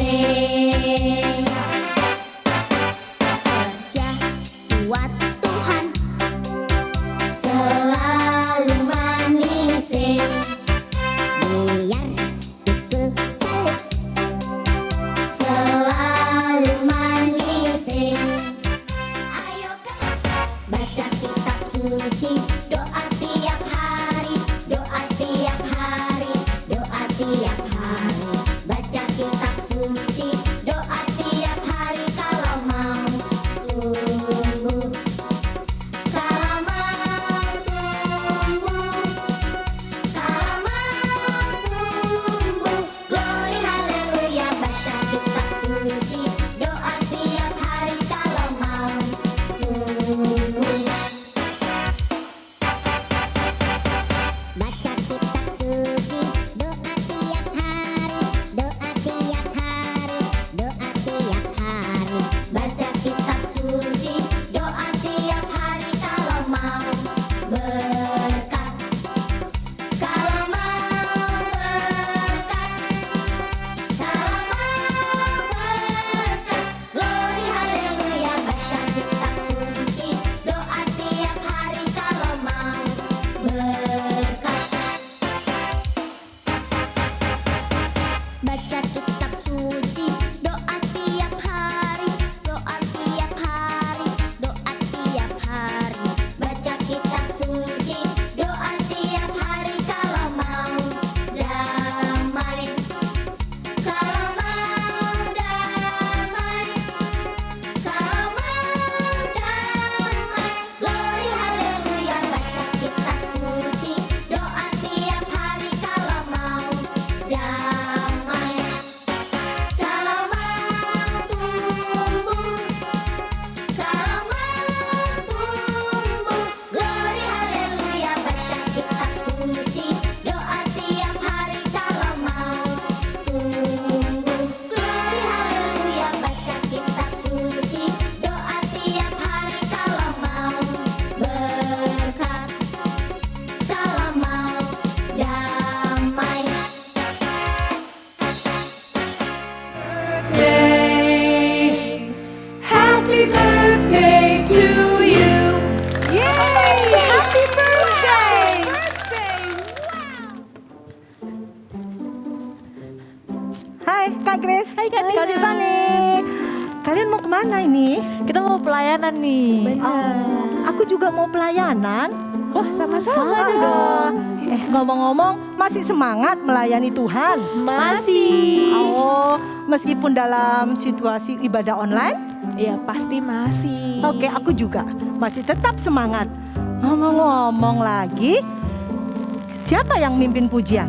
Kerja buat Tuhan selalu manisin, biar ikut salib selalu manisin. Ayo baca kitab suci, doa tiap hari, doa tiap hari, doa tiap hari. Baca kitab suci, doa tiap hari kalau mau tumbuh, kalau mau tumbuh, kalau mau tumbuh. Glory haleluya, baca kitab suci, doa tiap hari kalau mau tumbuh. Baca kitab suci, doa tiap hari, doa tiap hari, doa tiap hari. Baca kitab suci, doa tiap hari kalau mau berkat, kalau mau berkat, kalau mau berkat. Glory haleluya, baca kitab suci, doa tiap hari kalau mau berkat. Baca kitab suci, doa tiap hari, doa tiap hari, doa tiap hari. Baca kitab suci, doa tiap hari kalau mau damai, kalau mau damai, kalau mau damai. Glory haleluya, baca kitab suci, doa tiap hari kalau mau damai, kalau mau tumbuh, kalau mau tumbuh. Glory haleluya, baca kitab suci, doa tiap hari kalau mau tumbuh. Glory haleluya, baca kitab suci, doa tiap hari kalau mau berkat, kalau mau damai. Happy birthday to you. Yay! Happy birthday! Hai Kak Grace. Hai Kak Tiffany. Kalian mau kemana ini? Kita mau pelayanan nih. Aku juga mau pelayanan. Wah, sama-sama dong. Ngomong-ngomong, masih semangat melayani Tuhan? Masih. Oh, meskipun dalam situasi ibadah online? Ya pasti masih. Oke, aku juga masih tetap semangat. Ngomong-ngomong lagi, siapa yang mimpin pujian?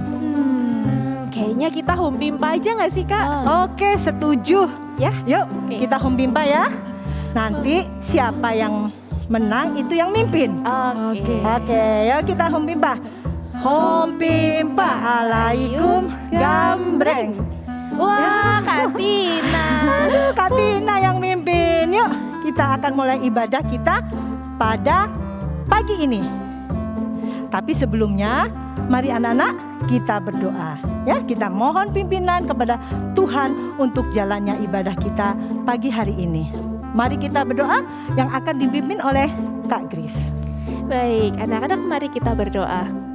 Kayaknya kita home pimpa aja nggak sih Kak? Oke, setuju. Ya. Yuk, kita home pimpa ya. Nanti siapa yang menang itu yang mimpin. Oke. Oke, yuk kita home pimpa. Home pimpa alaikum gambreng. Wah, Kak Tina. Aduh, Kak Tina yang mimpin. Yuk, kita akan mulai ibadah kita pada pagi ini. Tapi sebelumnya, mari anak-anak kita berdoa. Ya, kita mohon pimpinan kepada Tuhan untuk jalannya ibadah kita pagi hari ini. Mari kita berdoa yang akan dipimpin oleh Kak Grace. Baik, anak-anak mari kita berdoa.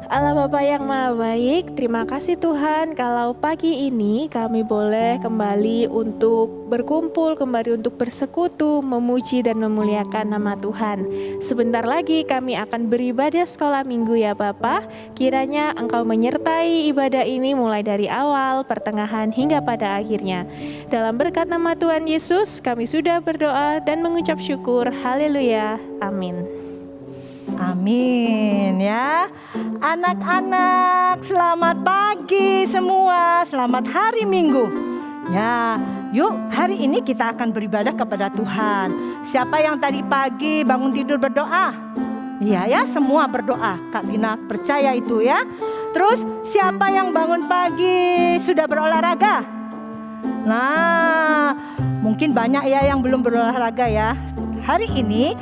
Allah Bapa yang Maha Baik, terima kasih Tuhan kalau pagi ini kami boleh kembali untuk berkumpul, kembali untuk bersekutu, memuji dan memuliakan nama Tuhan. Sebentar lagi kami akan beribadah sekolah minggu ya Bapa. Kiranya Engkau menyertai ibadah ini mulai dari awal, pertengahan hingga pada akhirnya. Dalam berkat nama Tuhan Yesus, kami sudah berdoa dan mengucap syukur. Haleluya. Amin. Amin ya. Anak-anak, selamat pagi semua. Selamat hari Minggu. Ya, yuk hari ini kita akan beribadah kepada Tuhan. Siapa yang tadi pagi bangun tidur berdoa? Iya ya, semua berdoa. Kak Tina percaya itu ya. Terus siapa yang bangun pagi sudah berolahraga? Nah, mungkin banyak ya yang belum berolahraga ya. Hari ini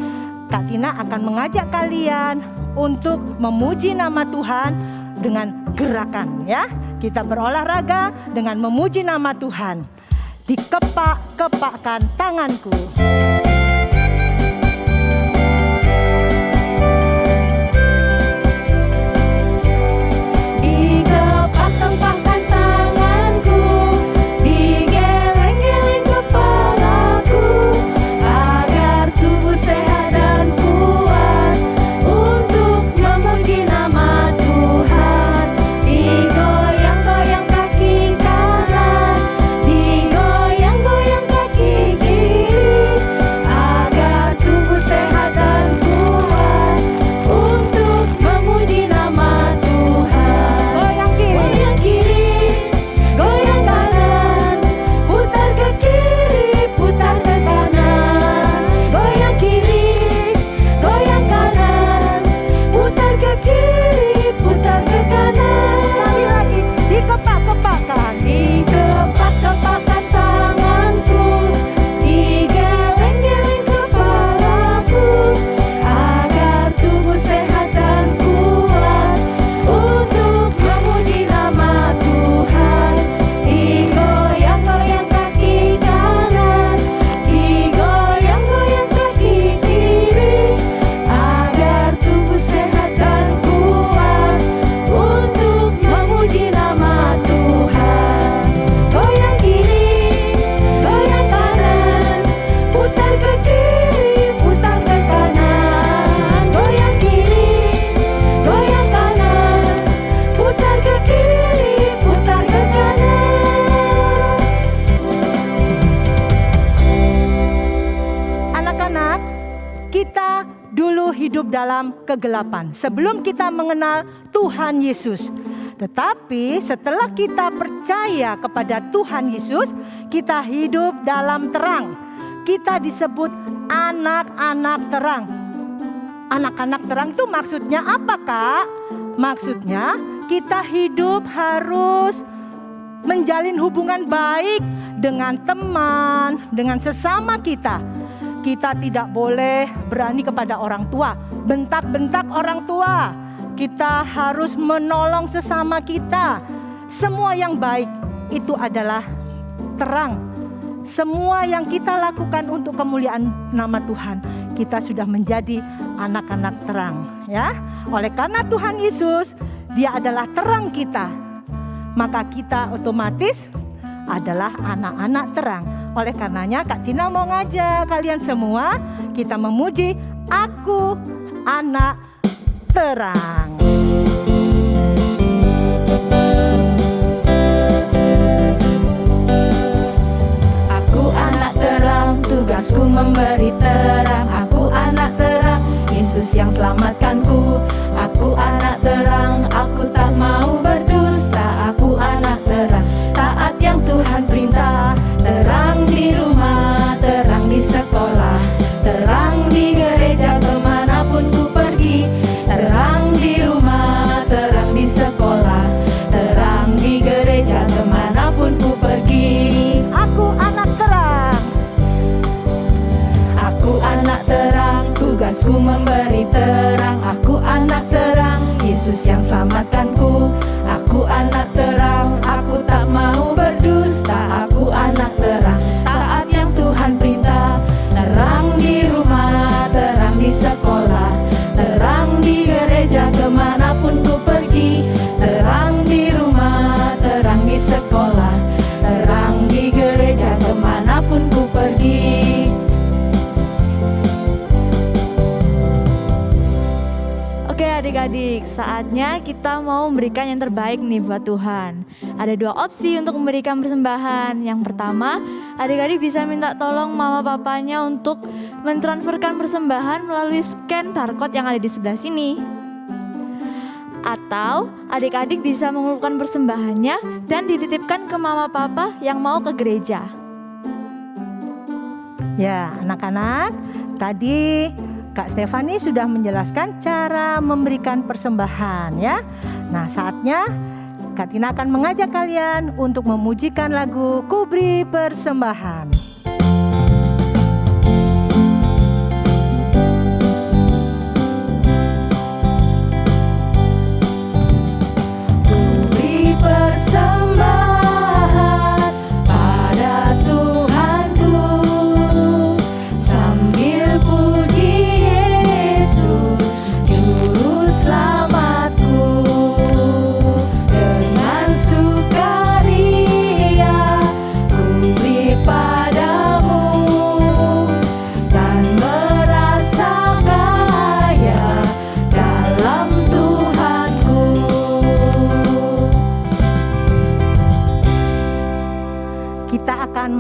Kak Tina akan mengajak kalian untuk memuji nama Tuhan dengan gerakan ya. Kita berolahraga dengan memuji nama Tuhan. Dikepak-kepakkan tanganku. Dikepak-kepakkan tanganku, digeleng-geleng kepalaku, agar tubuh sehat dan kuat untuk memuji nama Tuhan. Digoyang-goyang kaki kanan, digoyang-goyang kaki kiri, agar tubuh sehat dan kuat untuk memuji nama Tuhan. Goyang kiri. Goyang kiri, goyang kanan, putar ke kiri, putar ke kanan. Goyang kiri, goyang kanan, putar ke kiri, putar ke kanan. Sekali lagi, dikepak-kepakkan. Dikepak-kepakkan tanganku, digeleng-geleng kepalaku, agar tubuh sehat dan kuat untuk memuji nama Tuhan. Digoyang-goyang kaki kanan, digoyang-goyang kaki kiri, agar tubuh sehat dan kuat untuk memuji nama Tuhan. Goyang kiri, goyang kanan, putar ke kiri, putar ke kanan. Goyang kiri, goyang kanan, putar ke kiri, putar ke kanan. Anak-anak, kita dulu hidup dalam kegelapan sebelum kita mengenal Tuhan Yesus. Tetapi setelah kita percaya kepada Tuhan Yesus, kita hidup dalam terang. Kita disebut anak-anak terang. Anak-anak terang itu maksudnya apa, Kak? Maksudnya kita hidup harus menjalin hubungan baik dengan teman, dengan sesama kita. Kita tidak boleh berani kepada orang tua, bentak-bentak orang tua. Kita harus menolong sesama kita. Semua yang baik itu adalah terang. Semua yang kita lakukan untuk kemuliaan nama Tuhan, kita sudah menjadi anak-anak terang, ya. Oleh karena Tuhan Yesus, Dia adalah terang kita, maka kita otomatis adalah anak-anak terang. Oleh karenanya Kak Tina mau ngajak kalian semua, kita memuji Aku Anak Terang. Aku anak terang, tugasku memberi terang. Aku anak terang, Yesus yang selamatkanku. Aku anak terang, aku tak mau berdusta. Aku anak terang, taat yang Tuhan perintah. Terang di rumah, terang di sekolah, terang di gereja kemanapun ku pergi. Terang di rumah, terang di sekolah, terang di gereja kemanapun ku pergi. Aku anak terang. Aku anak terang, tugasku memberi terang. Aku anak terang, Yesus yang selamatkanku. Aku anak terang, aku tak mau berdusta. Aku anak terang, taat yang Tuhan perintah. Terang di rumah, terang di sekolah, terang di gereja kemanapun ku pergi. Terang di rumah, terang di sekolah, terang di gereja kemanapun ku pergi. Oke adik-adik, saatnya kita mau memberikan yang terbaik nih buat Tuhan. Ada 2 opsi untuk memberikan persembahan. Yang pertama, adik-adik bisa minta tolong mama papanya untuk mentransferkan persembahan melalui scan barcode yang ada di sebelah sini. Atau adik-adik bisa mengumpulkan persembahannya dan dititipkan ke mama papa yang mau ke gereja. Ya, anak-anak, tadi Kak Stefani sudah menjelaskan cara memberikan persembahan ya. Nah, saatnya Kak Tina akan mengajak kalian untuk memujikan lagu Ku Beri Persembahan.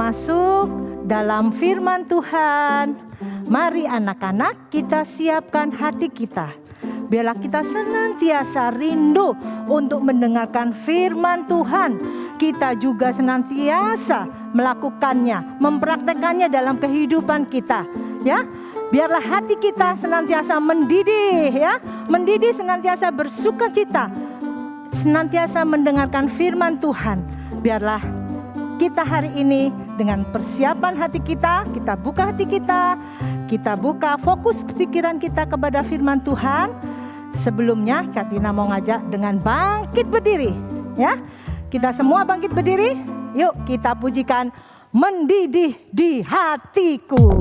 masuk dalam firman Tuhan. Mari anak-anak, kita siapkan hati kita. Biarlah kita senantiasa rindu untuk mendengarkan firman Tuhan. Kita juga senantiasa melakukannya, mempraktekannya dalam kehidupan kita, ya. Biarlah hati kita senantiasa mendidih, ya. Mendidih, senantiasa bersukacita, senantiasa mendengarkan firman Tuhan. Biarlah kita hari ini dengan persiapan hati kita buka hati kita buka fokus pikiran kita kepada firman Tuhan. Sebelumnya Katina mau ngajak dengan bangkit berdiri, ya. Kita semua bangkit berdiri. Yuk kita pujikan Mendidih di Hatiku.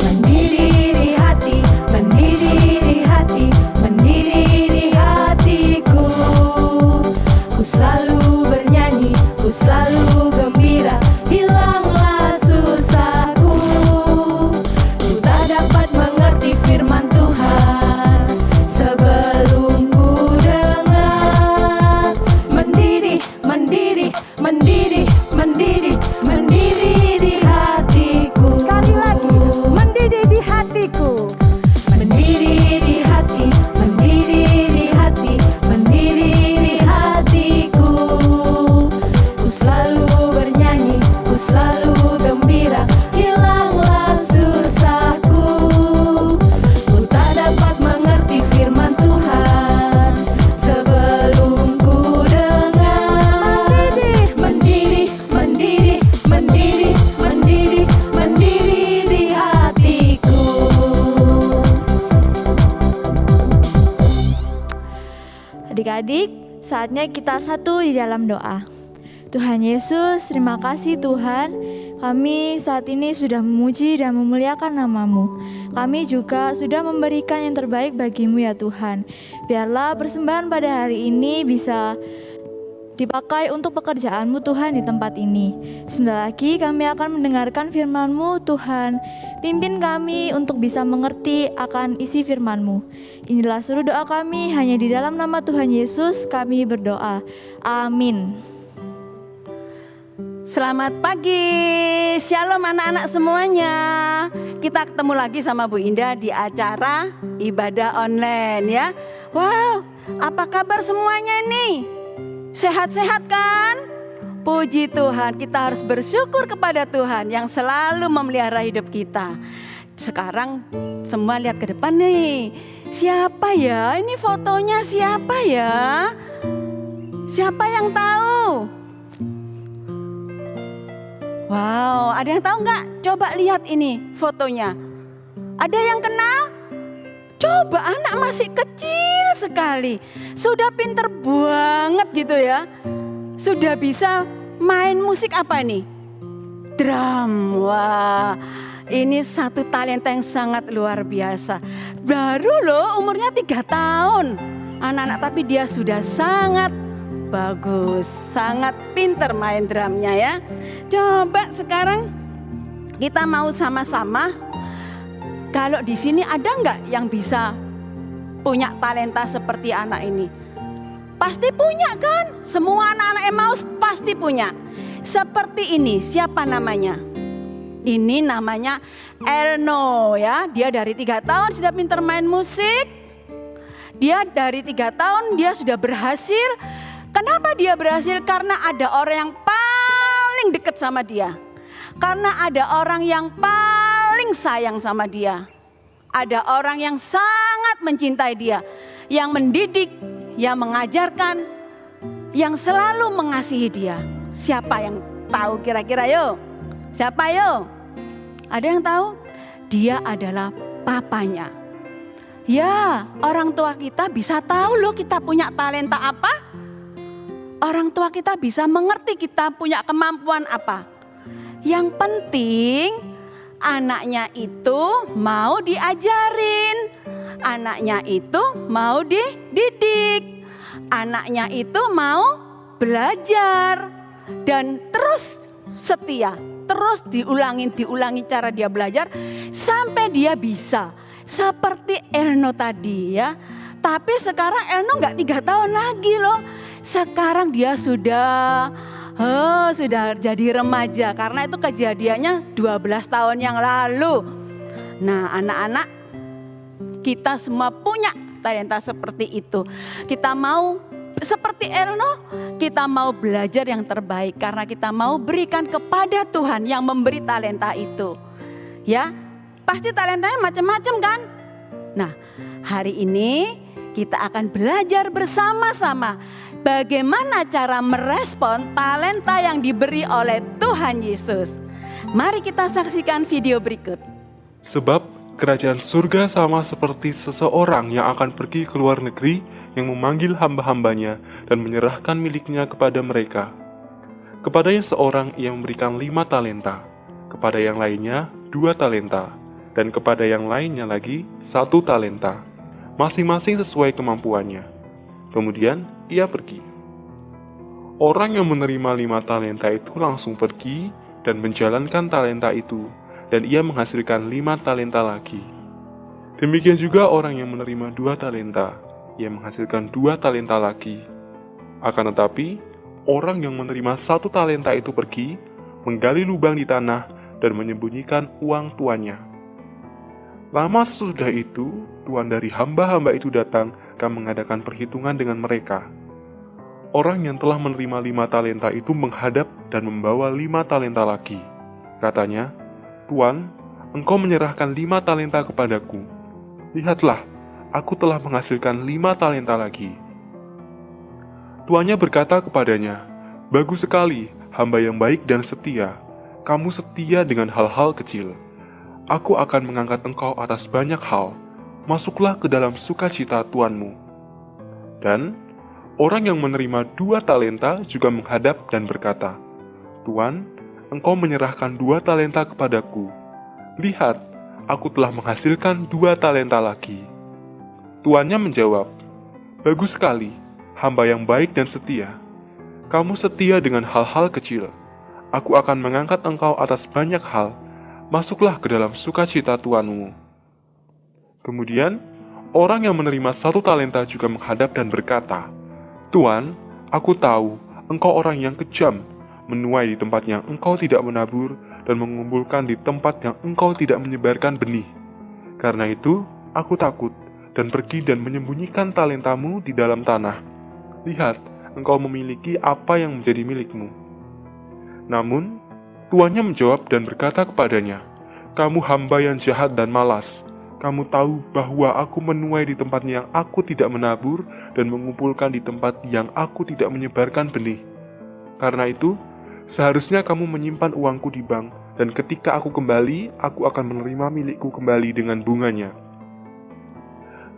Mendidih di hati, mendidih di hati, mendidih di hatiku. Ku selalu bernyanyi, ku selalu gembira, hilanglah susahku. Ku tak dapat mengerti firman Tuhan sebelum ku dengar. Mendidih, mendidih, mendidih, mendidih, mendidih di hatiku. Sekali lagi, mendidih di hatiku. Mendidih di hati, mendidih di hati, mendidih di hatiku. Ku selalu bernyanyi, ku selalu gembira, hilanglah susahku. Ku tak dapat mengerti firman Tuhan sebelum ku dengar. Mendidih, mendidih, mendidih, mendidih, mendidih di hatiku. Adik-adik, saatnya kita satu di dalam doa. Tuhan Yesus, terima kasih Tuhan. Kami saat ini sudah memuji dan memuliakan nama-Mu. Kami juga sudah memberikan yang terbaik bagi-Mu ya Tuhan. Biarlah persembahan pada hari ini bisa dipakai untuk pekerjaan-Mu Tuhan di tempat ini. Sebentar lagi kami akan mendengarkan firman-Mu Tuhan. Pimpin kami untuk bisa mengerti akan isi firman-Mu. Inilah seluruh doa kami, hanya di dalam nama Tuhan Yesus kami berdoa. Amin. Selamat pagi, shalom anak-anak semuanya. Kita ketemu lagi sama Bu Indah di acara ibadah online ya. Wow, apa kabar semuanya ini? Sehat-sehat kan? Puji Tuhan, kita harus bersyukur kepada Tuhan yang selalu memelihara hidup kita. Sekarang semua lihat ke depan nih. Siapa ya? Ini fotonya siapa ya? Siapa yang tahu? Wow, ada yang tahu nggak? Coba lihat ini fotonya. Ada yang kenal? Coba, anak masih kecil sekali. Sudah pinter banget gitu ya. Sudah bisa main musik apa nih? Drum. Wah, ini satu talenta yang sangat luar biasa. Baru loh umurnya 3 tahun. Anak-anak tapi dia sudah sangat bagus. Sangat pinter main drumnya ya. Coba sekarang kita mau sama-sama. Kalau di sini ada nggak yang bisa punya talenta seperti anak ini? Pasti punya kan? Semua anak-anak Emmaus pasti punya. Seperti ini, siapa namanya? Ini namanya Erno ya. Dia dari 3 tahun sudah pintar main musik. Dia dari 3 tahun dia sudah berhasil. Kenapa dia berhasil? Karena ada orang yang paling dekat sama dia. Karena ada orang yang paling sayang sama dia. Ada orang yang sangat mencintai dia. Yang mendidik, yang mengajarkan, yang selalu mengasihi dia. Siapa yang tahu kira-kira yuk? Siapa yuk? Ada yang tahu? Dia adalah papanya. Ya, orang tua kita bisa tahu loh kita punya talenta apa. Orang tua kita bisa mengerti kita punya kemampuan apa. Yang penting anaknya itu mau diajarin. Anaknya itu mau dididik. Anaknya itu mau belajar. Dan terus setia. Terus diulangi cara dia belajar. Sampai dia bisa. Seperti Erno tadi ya. Tapi sekarang Elno nggak 3 tahun lagi loh. Sekarang dia sudah jadi remaja karena itu kejadiannya 12 tahun yang lalu. Nah, anak-anak, kita semua punya talenta seperti itu. Kita mau seperti Elno, kita mau belajar yang terbaik karena kita mau berikan kepada Tuhan yang memberi talenta itu. Ya, pasti talentanya macam-macam kan? Nah, hari ini kita akan belajar bersama-sama bagaimana cara merespon talenta yang diberi oleh Tuhan Yesus. Mari kita saksikan video berikut. Sebab kerajaan surga sama seperti seseorang yang akan pergi ke luar negeri yang memanggil hamba-hambanya dan menyerahkan miliknya kepada mereka. Kepadanya seorang ia memberikan 5 talenta, kepada yang lainnya 2 talenta, dan kepada yang lainnya lagi 1 talenta, masing-masing sesuai kemampuannya. Kemudian ia pergi. Orang yang menerima 5 talenta itu langsung pergi dan menjalankan talenta itu, dan ia menghasilkan 5 talenta lagi. Demikian juga orang yang menerima 2 talenta, ia menghasilkan 2 talenta lagi. Akan tetapi, orang yang menerima 1 talenta itu pergi, menggali lubang di tanah, dan menyembunyikan uang tuannya. Lama sesudah itu, tuan dari hamba-hamba itu datang dan mengadakan perhitungan dengan mereka. Orang yang telah menerima 5 talenta itu menghadap dan membawa 5 talenta lagi. Katanya, "Tuan, engkau menyerahkan 5 talenta kepadaku. Lihatlah, aku telah menghasilkan 5 talenta lagi." Tuannya berkata kepadanya, "Bagus sekali, hamba yang baik dan setia. Kamu setia dengan hal-hal kecil. Aku akan mengangkat engkau atas banyak hal. Masuklah ke dalam sukacita tuanmu." Dan orang yang menerima 2 talenta juga menghadap dan berkata, "Tuan, engkau menyerahkan 2 talenta kepadaku. Lihat, aku telah menghasilkan 2 talenta lagi." Tuannya menjawab, "Bagus sekali, hamba yang baik dan setia. Kamu setia dengan hal-hal kecil. Aku akan mengangkat engkau atas banyak hal. Masuklah ke dalam sukacita tuanmu." Kemudian, orang yang menerima 1 talenta juga menghadap dan berkata, "Tuan, aku tahu engkau orang yang kejam, menuai di tempat yang engkau tidak menabur, dan mengumpulkan di tempat yang engkau tidak menyebarkan benih. Karena itu, aku takut, dan pergi dan menyembunyikan talentamu di dalam tanah. Lihat, engkau memiliki apa yang menjadi milikmu." Namun, tuannya menjawab dan berkata kepadanya, "Kamu hamba yang jahat dan malas. Kamu tahu bahwa aku menuai di tempat yang aku tidak menabur dan mengumpulkan di tempat yang aku tidak menyebarkan benih. Karena itu, seharusnya kamu menyimpan uangku di bank, dan ketika aku kembali, aku akan menerima milikku kembali dengan bunganya.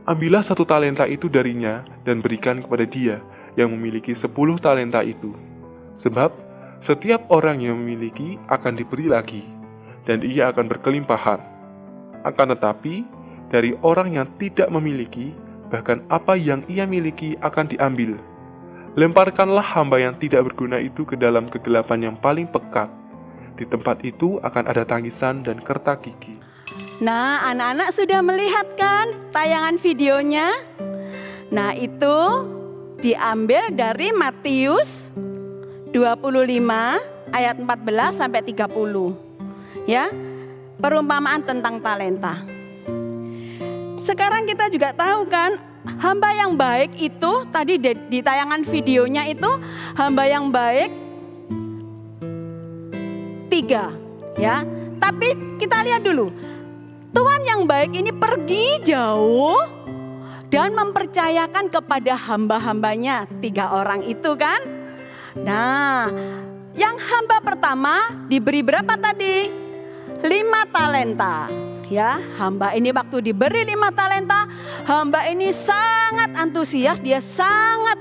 Ambillah 1 talenta itu darinya dan berikan kepada dia yang memiliki 10 talenta itu. Sebab setiap orang yang memiliki akan diberi lagi, dan ia akan berkelimpahan. Akan tetapi, dari orang yang tidak memiliki, bahkan apa yang ia miliki akan diambil. Lemparkanlah hamba yang tidak berguna itu ke dalam kegelapan yang paling pekat. Di tempat itu akan ada tangisan dan kertak gigi." Nah, anak-anak sudah melihat kan tayangan videonya? Nah, itu diambil dari Matius 25 ayat 14 sampai 30. Ya. Perumpamaan tentang talenta. Sekarang kita juga tahu kan, hamba yang baik itu tadi di tayangan videonya itu hamba yang baik 3, ya. Tapi kita lihat dulu. Tuan yang baik ini pergi jauh dan mempercayakan kepada hamba-hambanya 3 orang itu kan. Nah, yang hamba pertama diberi berapa tadi? 5 talenta. Ya, hamba ini waktu diberi 5 talenta, hamba ini sangat antusias, dia sangat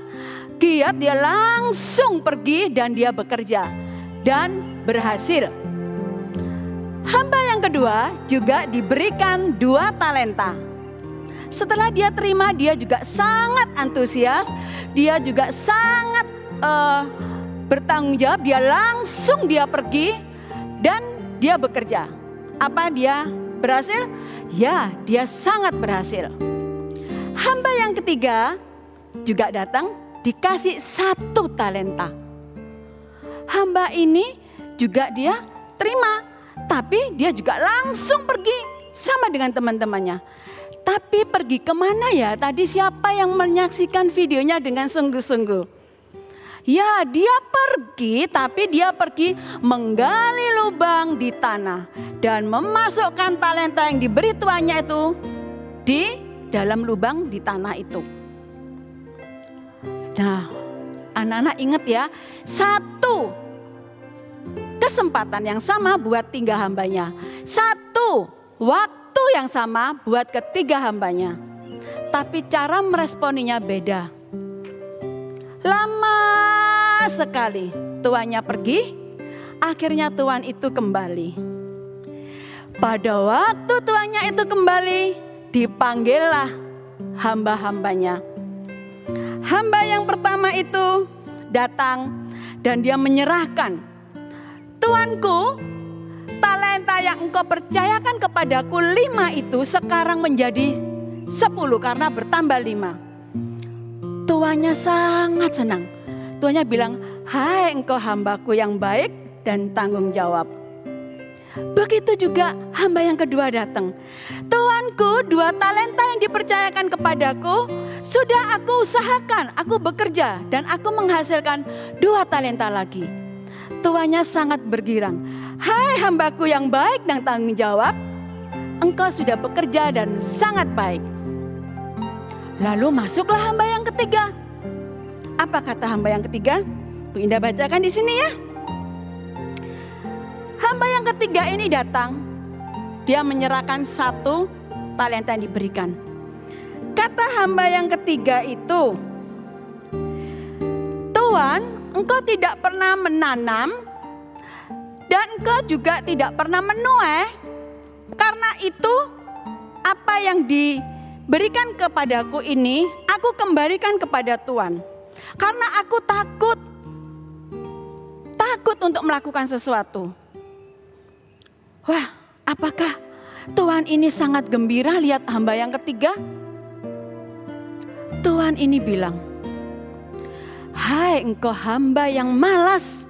giat, dia langsung pergi dan dia bekerja dan berhasil. Hamba yang kedua juga diberikan 2 talenta. Setelah dia terima, dia juga sangat antusias, dia juga sangat bertanggung jawab, dia langsung pergi dan dia bekerja. Apa dia berhasil? Ya, dia sangat berhasil. Hamba yang ketiga juga datang dikasih 1 talenta. Hamba ini juga dia terima, tapi dia juga langsung pergi sama dengan teman-temannya. Tapi pergi kemana ya? Tadi siapa yang menyaksikan videonya dengan sungguh-sungguh? Ya, dia pergi, tapi dia pergi menggali lubang di tanah dan memasukkan talenta yang diberi tuannya itu di dalam lubang di tanah itu. Nah, anak-anak ingat ya, 1 kesempatan yang sama buat 3 hambanya. 1 waktu yang sama buat ketiga hambanya. Tapi cara meresponinya beda. Lama sekali tuannya pergi, akhirnya tuan itu kembali. Pada waktu tuannya itu kembali, dipanggillah hamba-hambanya. Hamba yang pertama itu datang dan dia menyerahkan, "Tuanku, talenta yang engkau percayakan kepadaku 5 itu sekarang menjadi 10 karena bertambah 5. Tuannya sangat senang. Tuannya bilang, "Hai engkau hambaku yang baik dan tanggung jawab." Begitu juga hamba yang kedua datang. "Tuanku, 2 talenta yang dipercayakan kepadaku sudah aku usahakan, aku bekerja dan aku menghasilkan 2 talenta lagi." Tuannya sangat bergirang. "Hai hambaku yang baik dan tanggung jawab, engkau sudah bekerja dan sangat baik." Lalu masuklah hamba yang ketiga. Apa kata hamba yang ketiga? Bu Indah bacakan di sini ya. Hamba yang ketiga ini datang, dia menyerahkan 1 talenta yang diberikan. Kata hamba yang ketiga itu, "Tuan, engkau tidak pernah menanam dan engkau juga tidak pernah menuai. Karena itu apa yang diberikan kepadaku ini aku kembalikan kepada Tuan. Karena aku takut untuk melakukan sesuatu." Wah, apakah Tuan ini sangat gembira lihat hamba yang ketiga? Tuan ini bilang, "Hai engkau hamba yang malas.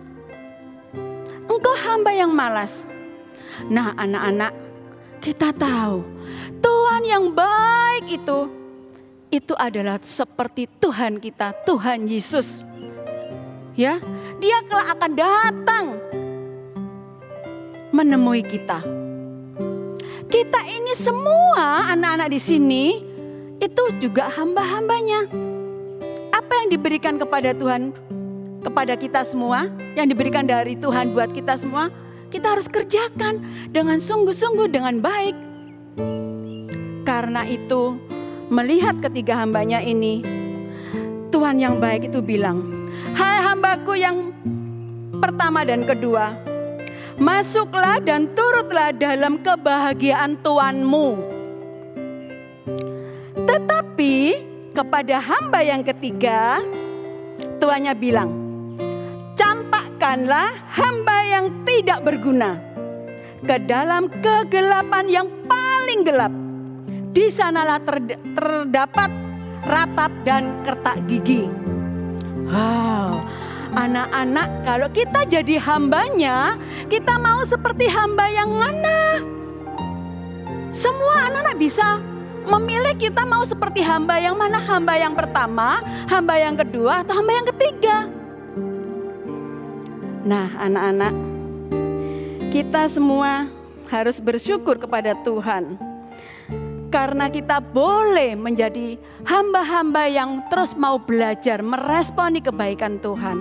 Engkau hamba yang malas." Nah anak-anak, kita tahu Tuhan yang baik itu adalah seperti Tuhan kita, Tuhan Yesus. Ya, Dia kelak akan datang menemui kita. Kita ini semua anak-anak di sini itu juga hamba-hambanya. Apa yang diberikan kepada Tuhan, kepada kita semua, yang diberikan dari Tuhan buat kita semua, kita harus kerjakan dengan sungguh-sungguh, dengan baik. Karena itu, melihat ketiga hambanya ini, Tuhan yang baik itu bilang, "Hai hambaku yang pertama dan kedua, masuklah dan turutlah dalam kebahagiaan Tuanmu." Tetapi kepada hamba yang ketiga, tuannya bilang, "Campakkanlah hamba yang tidak berguna ke dalam kegelapan yang paling gelap. Di sanalah terdapat ratap dan kertak gigi." Wow, anak-anak, kalau kita jadi hambanya, kita mau seperti hamba yang mana? Semua anak-anak bisa memilih kita mau seperti hamba yang mana, hamba yang pertama, hamba yang kedua, atau hamba yang ketiga. Nah anak-anak, kita semua harus bersyukur kepada Tuhan. Karena kita boleh menjadi hamba-hamba yang terus mau belajar meresponi kebaikan Tuhan.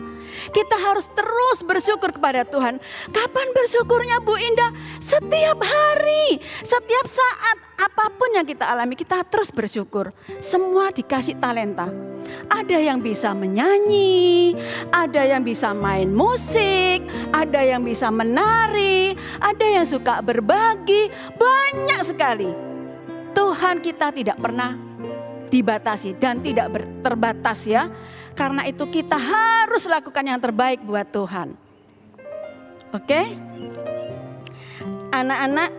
Kita harus terus bersyukur kepada Tuhan. Kapan bersyukurnya Bu Indah? Setiap hari, setiap saat, apapun yang kita alami, kita terus bersyukur. Semua dikasih talenta. Ada yang bisa menyanyi, ada yang bisa main musik, ada yang bisa menari, ada yang suka berbagi, banyak sekali. Tuhan kita tidak pernah dibatasi dan tidak terbatas ya. Karena itu kita harus lakukan yang terbaik buat Tuhan. Oke? Anak-anak,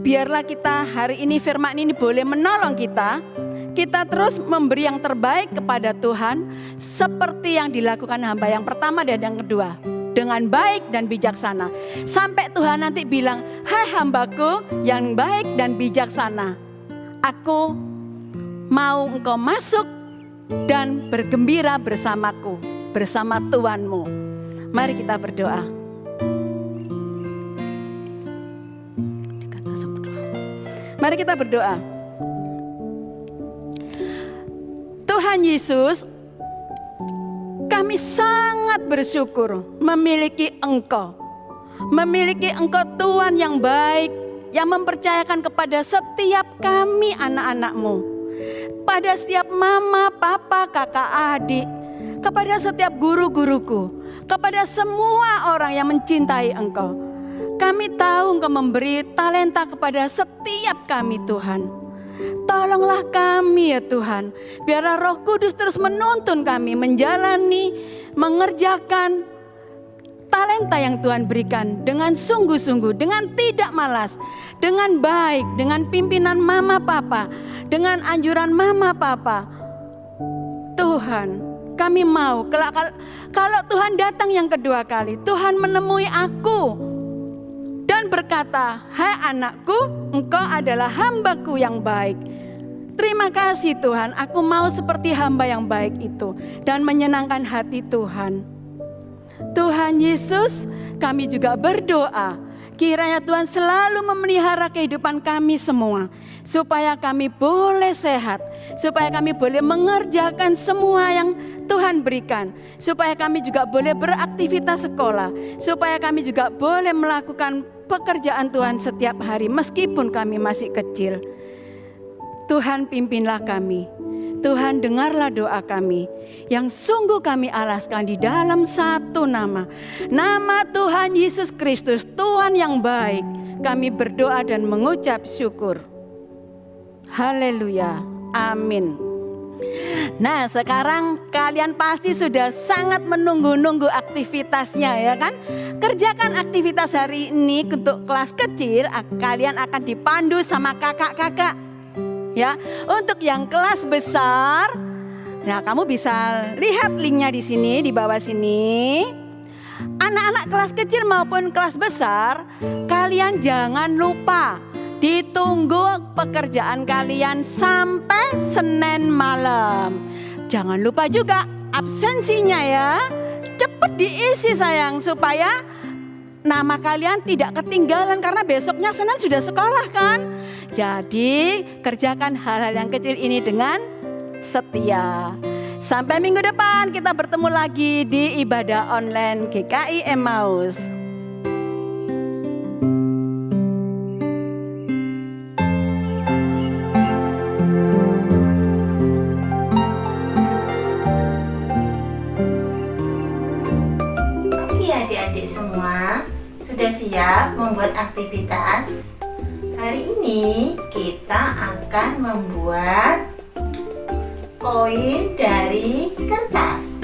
biarlah kita hari ini firman ini boleh menolong kita. kita terus memberi yang terbaik kepada Tuhan seperti yang dilakukan hamba yang pertama dan yang kedua, dengan baik dan bijaksana. Sampai Tuhan nanti bilang, hai hambaku yang baik dan bijaksana, aku mau engkau masuk dan bergembira bersamaku, bersama Tuhanmu. Mari kita berdoa. Mari kita berdoa. Tuhan Yesus, kami sangat bersyukur memiliki Engkau. Memiliki Engkau Tuhan yang baik, yang mempercayakan kepada setiap kami anak-anak-Mu. Pada setiap mama, papa, kakak, adik. Kepada setiap guru-guruku. Kepada semua orang yang mencintai Engkau. Kami tahu Engkau memberi talenta kepada setiap kami Tuhan. Tolonglah kami ya Tuhan, biarlah Roh Kudus terus menuntun kami menjalani, mengerjakan talenta yang Tuhan berikan dengan sungguh-sungguh, dengan tidak malas, dengan baik, dengan pimpinan mama papa, dengan anjuran mama papa. Tuhan, kami mau kalau Tuhan datang yang kedua kali, Tuhan menemui aku dan berkata, hai anakku, engkau adalah hambaku yang baik. Terima kasih Tuhan, aku mau seperti hamba yang baik itu dan menyenangkan hati Tuhan. Tuhan Yesus, kami juga berdoa, kiranya Tuhan selalu memelihara kehidupan kami semua, supaya kami boleh sehat, supaya kami boleh mengerjakan semua yang Tuhan berikan, supaya kami juga boleh beraktivitas sekolah, supaya kami juga boleh melakukan pekerjaan Tuhan setiap hari meskipun kami masih kecil. Tuhan pimpinlah kami, Tuhan dengarlah doa kami yang sungguh kami alaskan di dalam satu nama, nama Tuhan Yesus Kristus, Tuhan yang baik. Kami berdoa dan mengucap syukur. Haleluya, amin. Nah, sekarang kalian pasti sudah sangat menunggu-nunggu aktivitasnya ya kan? Kerjakan aktivitas hari ini untuk kelas kecil, kalian akan dipandu sama kakak-kakak. Ya, untuk yang kelas besar, nah kamu bisa lihat linknya di sini, di bawah sini. Anak-anak kelas kecil maupun kelas besar, kalian jangan lupa ditunggu pekerjaan kalian sampai Senin malam. Jangan lupa juga absensinya ya. Cepet diisi sayang, supaya nama kalian tidak ketinggalan karena besoknya Senin sudah sekolah kan. Jadi kerjakan hal-hal yang kecil ini dengan setia. Sampai minggu depan kita bertemu lagi di ibadah online GKI Emmaus. Oke adik-adik semua, sudah siap membuat aktivitas? Hari ini kita akan membuat koin dari kertas.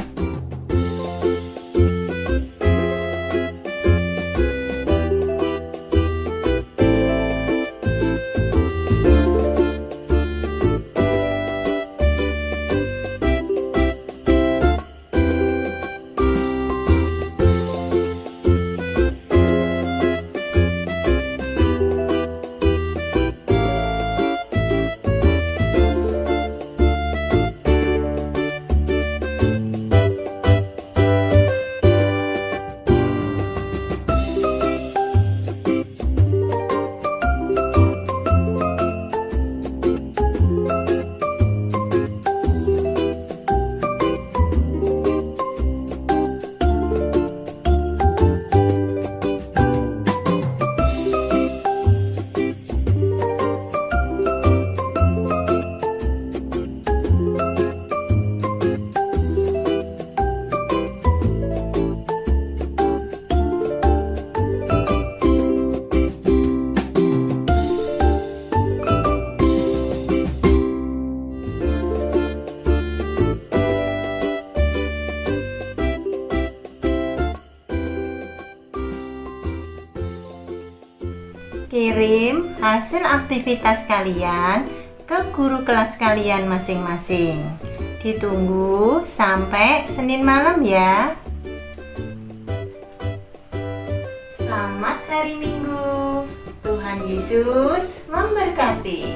Kirim hasil aktivitas kalian ke guru kelas kalian masing-masing. Ditunggu sampai Senin malam ya. Selamat hari Minggu. Tuhan Yesus memberkati.